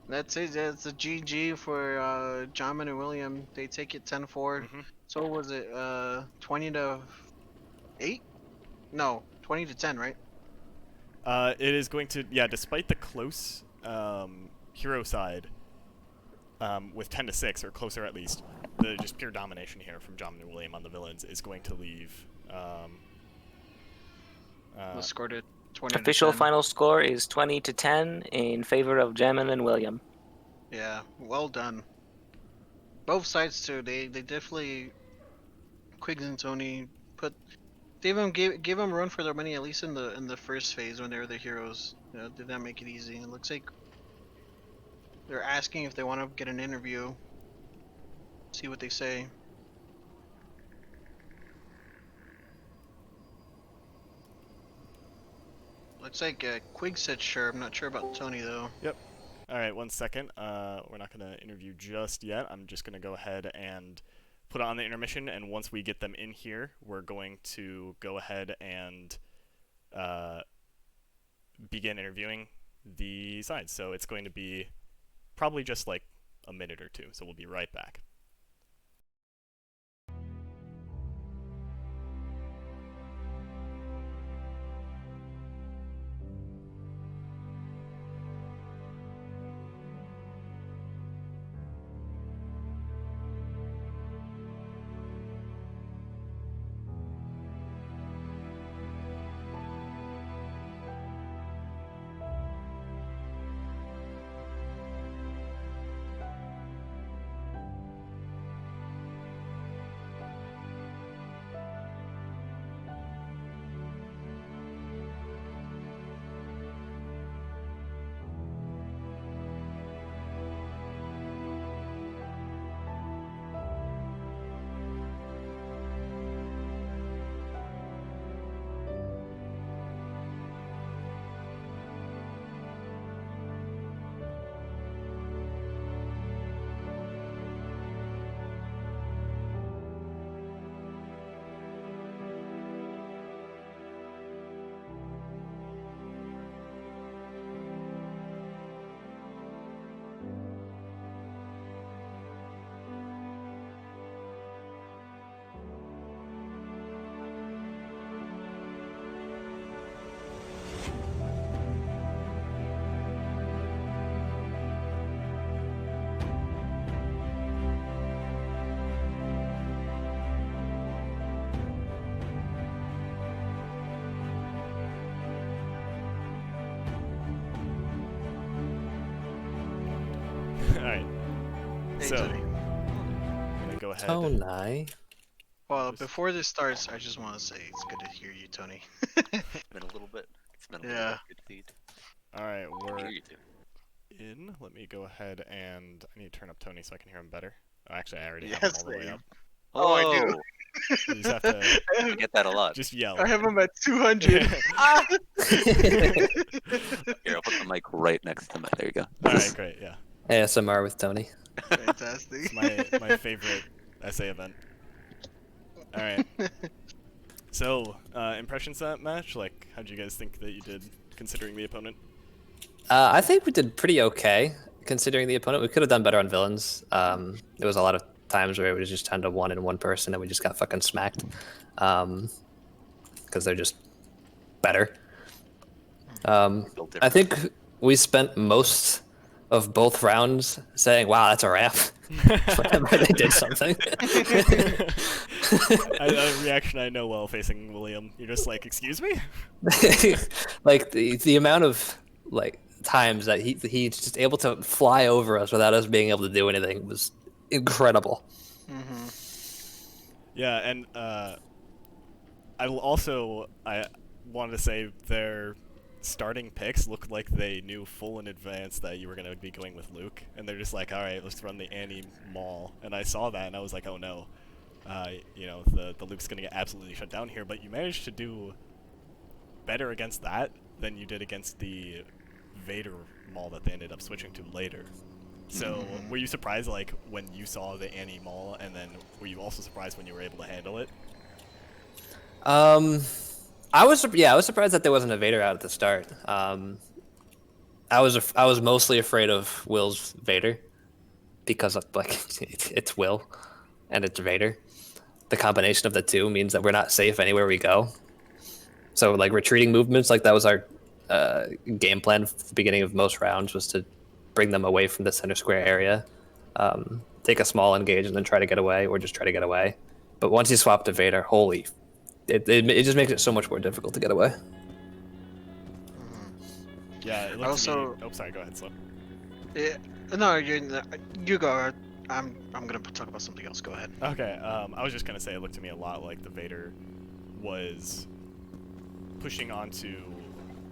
That's it, that's a GG for Jamin and William. They take it 10-4. So what was it, 20-8? No, 20-10, right? It is going to, yeah, despite the close hero side, with 10-6 or closer at least, the just pure domination here from Jamin and William on the villains is going to leave. The score to 20. Official final score is 20-10 in favor of Jamin and William. Yeah, well done. Both sides too. They definitely, Quigz and Tony gave them run for their money, at least in the first phase when they were the heroes. You know, did not make it easy. It looks like they're asking if they want to get an interview. See what they say. Looks like Quigz said sure. I'm not sure about Tony though. Yep. All right, 1 second. We're not going to interview just yet. I'm just going to go ahead and put on the intermission, and once we get them in here, we're going to go ahead and begin interviewing the sides. So it's going to be probably just like a minute or two, so we'll be right back. Alright. So, I'm gonna go ahead. Oh, nice. Well, before this starts, I just want to say it's good to hear you, Tony. It's been a little bit. It's been a little bit. Good feed. Alright, we're Hear you too. in. Let me go ahead and I need to turn up Tony so I can hear him better. Oh, actually, I already have Yes, him all the way up. Oh, I do. You just have to I get that a lot. just yell. I have him at 200. Ah! Here, I'll put the mic right next to me. There you go. Alright, great, yeah. ASMR with Tony. Fantastic. It's my favorite SA event. Alright. So, impressions of that match? Like, how'd you guys think that you did, considering the opponent? I think we did pretty okay, considering the opponent. We could have done better on villains. There was a lot of times where it was just 10-1 in one person and we just got fucking smacked. Because they're just better. I think we spent most of both rounds saying, wow, that's a wrap. Whenever they did something. A reaction I know well facing William. You're just like, excuse me? Like the amount of times that he's just able to fly over us without us being able to do anything was incredible. Mm-hmm. Yeah, and I wanted to say their starting picks looked like they knew full in advance that you were going to be going with Luke, and they're just like, all right, let's run the Annie Maul. And I saw that, and I was like, oh no, the Luke's going to get absolutely shut down here. But you managed to do better against that than you did against the Vader Maul that they ended up switching to later. So were you surprised, like, when you saw the Annie Maul, and then were you also surprised when you were able to handle it? I was surprised that there wasn't a Vader out at the start. I was mostly afraid of Will's Vader because of like it's Will and it's Vader. The combination of the two means that we're not safe anywhere we go. So like retreating movements, like that was our game plan at the beginning of most rounds, was to bring them away from the center square area, take a small engage and then try to get away, or just try to get away. But once you swap to Vader, it just makes it so much more difficult to get away. Yeah, it looked to me... Oh, sorry, go ahead, Slow. Yeah, no, you go. I'm gonna talk about something else. Go ahead. Okay, I was just gonna say it looked to me a lot like the Vader was pushing onto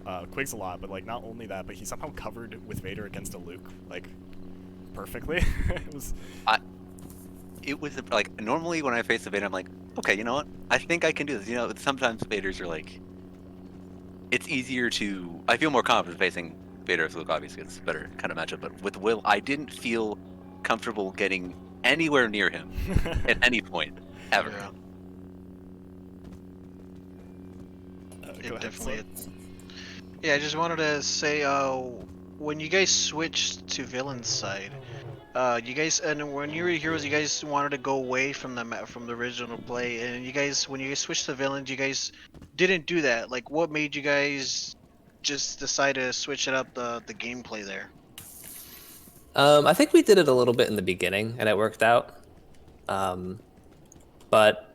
Quigz a lot, but like not only that, but he somehow covered with Vader against a Luke like perfectly. It was like, normally when I face a Vader, I'm like, okay, you know what? I think I can do this. You know, sometimes Vaders are like, it's easier to. I feel more confident facing Vader as Luke. Obviously, it's a better kind of matchup. But with Will, I didn't feel comfortable getting anywhere near him at any point ever. Yeah. It definitely. Yeah, I just wanted to say, when you guys switched to villain's side, you guys, and when you were heroes, you guys wanted to go away from the original play, and when you guys switched to villains, you guys didn't do that. Like, what made you guys just decide to switch it up the gameplay there? I think we did it a little bit in the beginning, and it worked out. But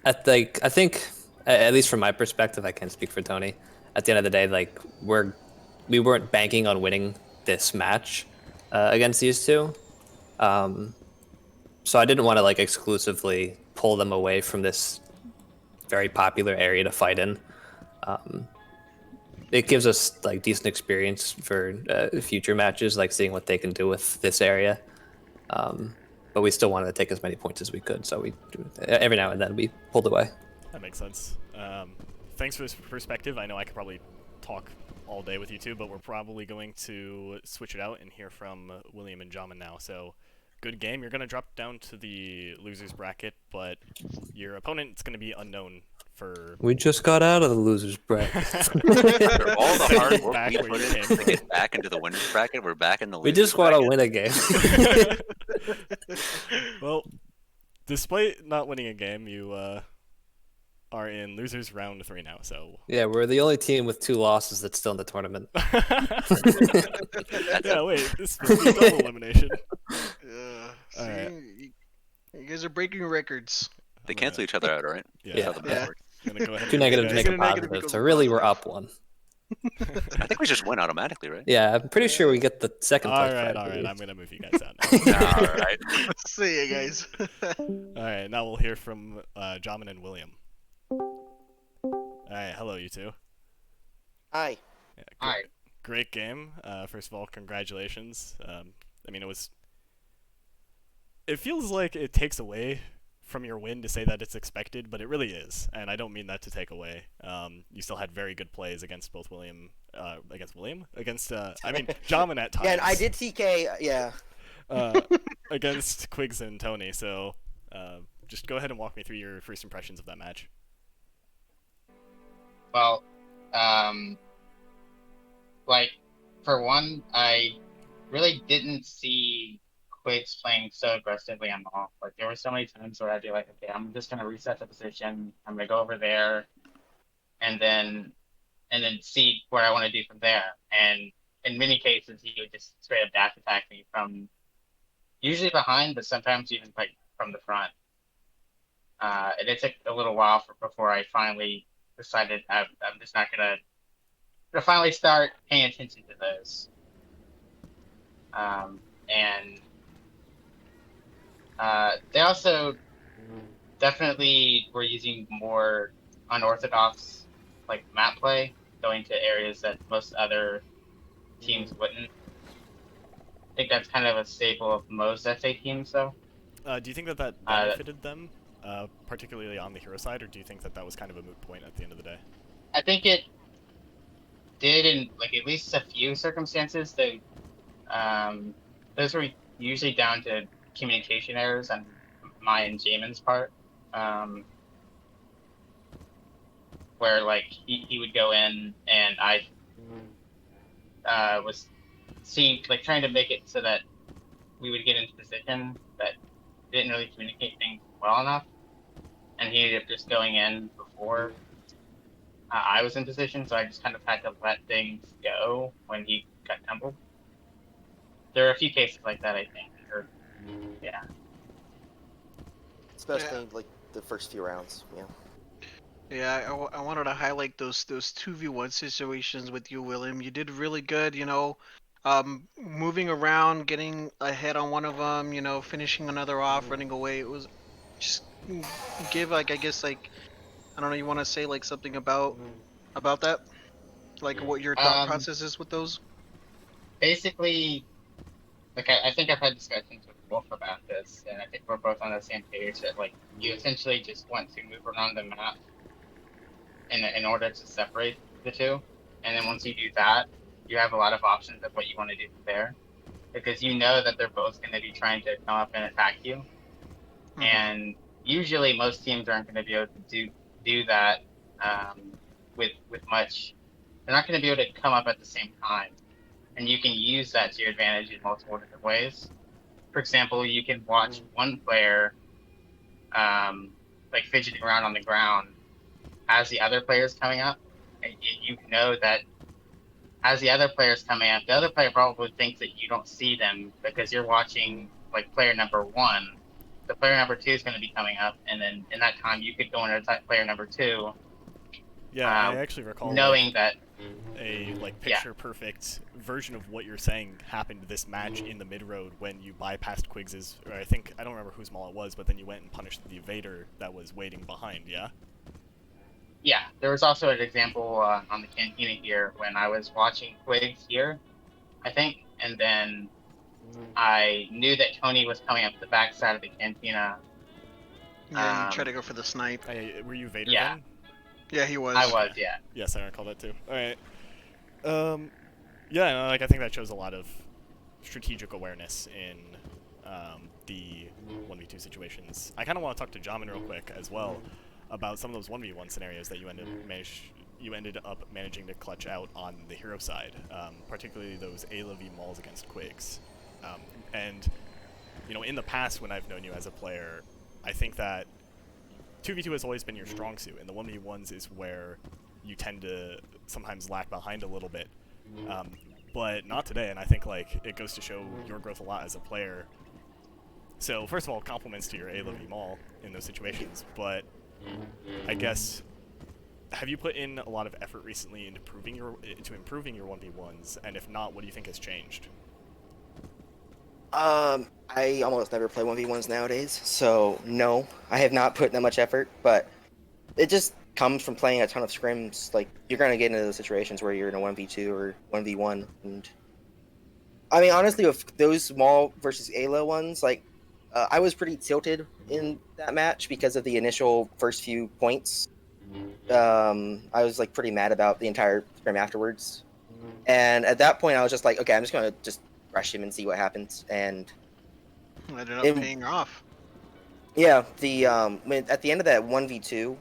I think, at least from my perspective, I can't speak for Tony. At the end of the day, like we weren't banking on winning this match against these two, so I didn't want to like exclusively pull them away from this very popular area to fight in. It gives us like decent experience for future matches, like seeing what they can do with this area. But we still wanted to take as many points as we could, so every now and then we pulled away. That makes sense. Thanks for this perspective. I know I could probably talk all day with you two, but we're probably going to switch it out and hear from William and Jamin now. So, good game. You're going to drop down to the losers bracket, but your opponent's going to be unknown for... We just got out of the losers bracket. After all the hard work Back we where put you in came to get back into the winners bracket, we're back in the We losers just want to bracket. win a game. Well, despite not winning a game, you are in losers round 3 now, so... Yeah, we're the only team with 2 losses that's still in the tournament. Yeah, wait, this must be double elimination. See, Alright. you guys are breaking records. They cancel each other out, right? Yeah. That's how the math Yeah. works. I'm gonna go ahead 2 and negatives make Make a it a negative positive, equals so a really we're positive. up 1. I think we just win automatically, right? Yeah, I'm pretty sure we get the second place. Alright, I believe. I'm gonna move you guys out now. Alright. See you guys. Alright, now we'll hear from Jamin and William. Alright, hello you two. Hi. Yeah, Hi. Great game. First of all, congratulations. I mean, it feels like it takes away from your win to say that it's expected, but it really is, and I don't mean that to take away. You still had very good plays against both Jamin at times. Yeah, and I did TK, yeah. Against Quigz and Tony, so just go ahead and walk me through your first impressions of that match. Well, like, for one, I really didn't see Quigz playing so aggressively on the off. Like, there were so many times where I'd be like, okay, I'm just gonna reset the position, I'm gonna go over there, and then see where I want to do from there. And in many cases, he would just straight up dash attack me from usually behind, but sometimes even like from the front. And it took a little while before I finally decided I'm just not gonna to finally start paying attention to those. And they also definitely were using more unorthodox like map play, going to areas that most other teams wouldn't. I think that's kind of a staple of most SA teams, though. Do you think that that benefited them, particularly on the hero side, or do you think that that was kind of a moot point at the end of the day? I think it did in like at least a few circumstances. Those were usually down to communication errors on my and Jamin's part, where like he would go in and I was seeing like trying to make it so that we would get into position that didn't really communicate things well enough, and he ended up just going in before I was in position, so I just kind of had to let things go when he got tumbled. There are a few cases like that, I think. Yeah. Especially like the first few rounds. Yeah. Yeah, I wanted to highlight those 2v1 situations with you, William. You did really good, moving around, getting ahead on one of them, finishing another off, running away. It was just give like I guess like I don't know. You want to say like something about that, like what your thought process is with those? Basically, like I think I've had discussions with Wolf about this, and I think we're both on the same page that like you essentially just want to move around the map in order to separate the two, and then once you do that, you have a lot of options of what you want to do there, because you know that they're both going to be trying to come up and attack you, and usually most teams aren't going to be able to do that with much. They're not going to be able to come up at the same time, and you can use that to your advantage in multiple different ways. For example, you can watch one player like fidgeting around on the ground as the other player's coming up, and you know that as the other player's coming up, the other player probably thinks that you don't see them because you're watching like player number 1. The player number 2 is going to be coming up, and then in that time you could go and attack player number 2. Yeah, I actually recall knowing that a like picture perfect version of what you're saying happened this match in the mid road when you bypassed Quiggs's, or I don't remember whose maul it was, but then you went and punished the evader that was waiting behind. Yeah, there was also an example on the Cantina here when I was watching Quiggs here, I think, and then I knew that Tony was coming up the back side of the Cantina. Yeah, you try to go for the snipe. Were you Vader Yeah. then? Yeah, he was. I was, yeah. Yes, I recall that too. Alright. Yeah, no, like I think that shows a lot of strategic awareness in the 1v2 situations. I kind of want to talk to Jamin real quick as well about some of those 1v1 scenarios that you ended up managing to clutch out on the hero side, particularly those A-Levy mauls against Quiggs. And, in the past when I've known you as a player, I think that 2v2 has always been your strong suit, and the 1v1s is where you tend to sometimes lag behind a little bit. But not today, and I think like it goes to show your growth a lot as a player. So first of all, compliments to your A-Levy maul in those situations, but I guess, have you put in a lot of effort recently into improving your 1v1s, and if not, what do you think has changed? I almost never play 1v1s nowadays, so no, I have not put that much effort, but it just comes from playing a ton of scrims. Like, you're going to get into those situations where you're in a 1v2 or 1v1, and I mean, honestly, with those Maul versus Alo ones, like, I was pretty tilted in that match because of the initial first few points. I was, like, pretty mad about the entire scrim afterwards, and at that point, I was just like, okay, I'm just going to just rush him and see what happens, and it ended up paying off. Yeah, at the end of that 1v2,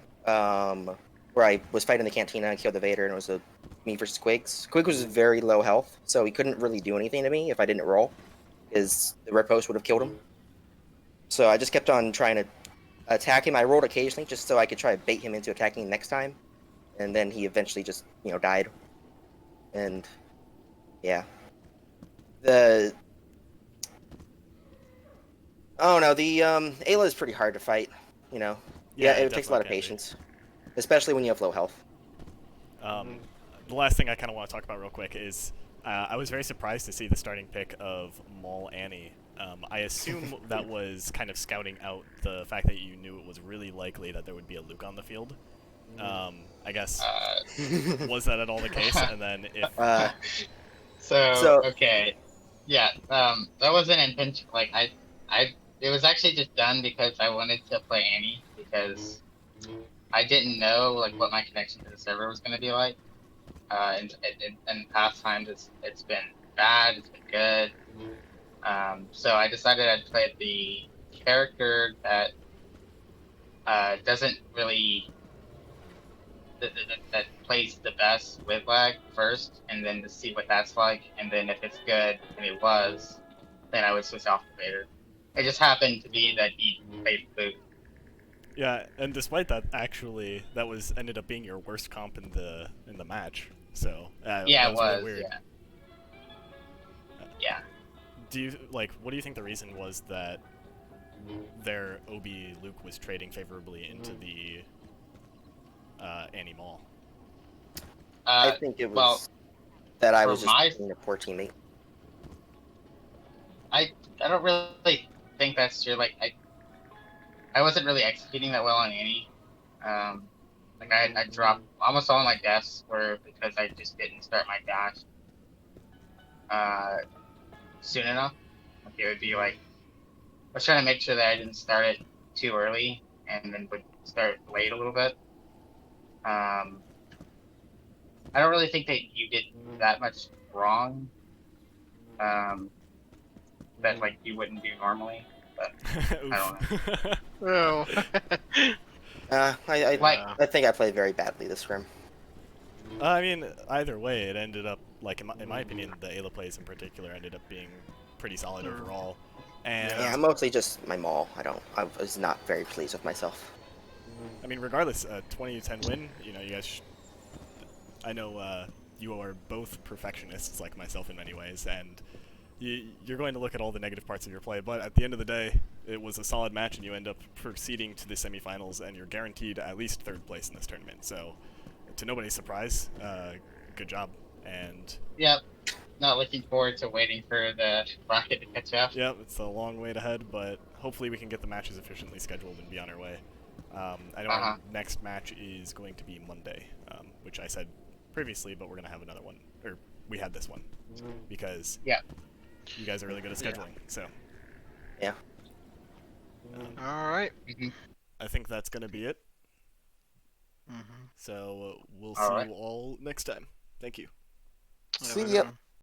where I was fighting the Cantina and killed the Vader, and it was me versus Quiggs. Quiggs was very low health, so he couldn't really do anything to me if I didn't roll, because the red post would have killed him. So I just kept on trying to attack him. I rolled occasionally just so I could try to bait him into attacking next time, and then he eventually just, died. And yeah. The Ayla is pretty hard to fight, Yeah, it takes a lot of patience, especially when you have low health. the last thing I kind of want to talk about real quick is I was very surprised to see the starting pick of Maul Annie. I assume that was kind of scouting out the fact that you knew it was really likely that there would be a Luke on the field. I guess was that at all the case? And then if So okay, yeah, that wasn't intentional. Like it was actually just done because I wanted to play Annie because I didn't know like what my connection to the server was gonna be like. And in past times it's been bad, it's been good. So I decided I'd play the character that doesn't really that plays the best with lag first, and then to see what that's like, and then if it's good, and it was, then I would switch off the Vader. It just happened to be that he played Luke. yeah, and despite that, actually, that was ended up being your worst comp in the match. So Yeah, that it was. really weird. Yeah. Do you what do you think the reason was that their OB Luke was trading favorably into the Annie Maul? I think it was that I was just being a poor teammate. I don't really think that's true. Like I wasn't really executing that well on Annie. Like I dropped almost all my deaths were because I just didn't start my dash soon enough. Like it would be like I was trying to make sure that I didn't start it too early and then would start late a little bit. I don't really think that you did that much wrong. That like you wouldn't do normally, but I don't know. Oh. I think I played very badly this scrim. I mean, either way, it ended up in my opinion, the Ayla plays in particular ended up being pretty solid overall. And Yeah, mostly just my Maul. I was not very pleased with myself. I mean, regardless, 20-10 win. You know, you guys. I know you are both perfectionists like myself in many ways, and you're going to look at all the negative parts of your play. But at the end of the day, it was a solid match, and you end up proceeding to the semifinals, and you're guaranteed at least third place in this tournament. So, to nobody's surprise, good job. And yep, not looking forward to waiting for the bracket to catch up. Yep, it's a long wait ahead, but hopefully we can get the matches efficiently scheduled and be on our way. I know our next match is going to be Monday, which I said previously, but we're going to have another one. Or we had this one. Because you guys are really good at scheduling, so. Yeah. Alright. I think that's going to be it. So we'll see you all next time. Thank you. See ya.